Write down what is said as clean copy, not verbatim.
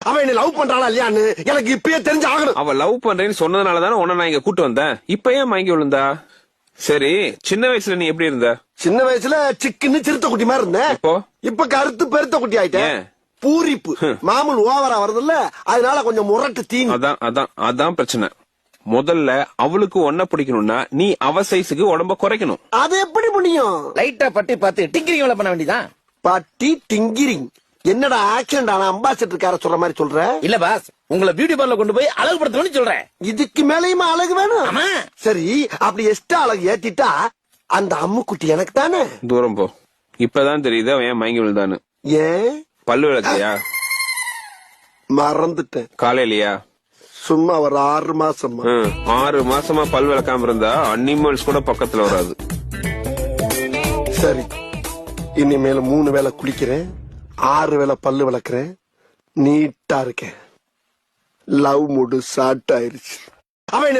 அவன் என்ன லவ் பண்றாளா இல்லையான்னு எனக்கு இப்பயே தெரிஞ்சு ஆகணும். அவ லவ் பண்றேன்னு சொன்னதுனாலதானே உன்ன நான் இங்க கூட்டு வந்தேன். இப்ப ஏன் மயங்கி விழுந்தா? சரி, சின்ன வயசுல நீ எப்படி இருந்த? சின்ன வயசுல சிக்குன்னு சிறுத்தை குட்டி மாதிரி இருந்தேன். இப்ப கருத்து பெருத்த குட்டி ஆயிட்டேன். பூரிப்பு மாமூல் ஓவரா வருதுல்ல, அதனால கொஞ்சம் முரட்டு தீனி. அதான் பிரச்சனை. முதல்ல அவளுக்கு ஒன்ன பிடிக்கணும்னா நீ அவ சைஸுக்கு உடம்ப குறைக்கணும். அது எப்படி முடியும்? லைட்டா பட்டி பார்த்து டிங்கிரிங் பண்ண வேண்டியதான். பட்டி டிங்கிரிங் என்னடா ஆக்சிடென்ட் ஆன அம்பாசிடர் கார சொல்ற மாதிரி சொல்ற? இல்ல பாஸ், உங்களை பியூட்டி பார்லர் கொண்டு போய் அழகுபடுத்தணும்னு சொல்றேன். இதுக்கு மேலயுமா அழகு வேணும்? சரி, அப்படி எக்ஸ்ட்ரா அழகு ஏத்திட்டா அந்த அம்முக்குட்டி எனக்கு தானே. தூரம் போ. இப்பதான் தெரியுது அவன் ஏன் மயங்கி விழுந்தான்னு. ஏன்? பல்லு விளக்கலையா? மறந்துட்டேன். காலையிலயா? சும்மா ஒரு 6 மாசமா. 6 மாசமா பல் விளக்காம இருந்தா அனிமல்ஸ் கூட பக்கத்துல வராது. சரி, இனிமேல 3 வேளை குளிக்கிறேன், 6 வேளை பல்லு விளக்குறேன், நீட்டா இருக்கேன். லவ் மூடு ஸ்டார்ட் ஆயிருச்சு. அவன்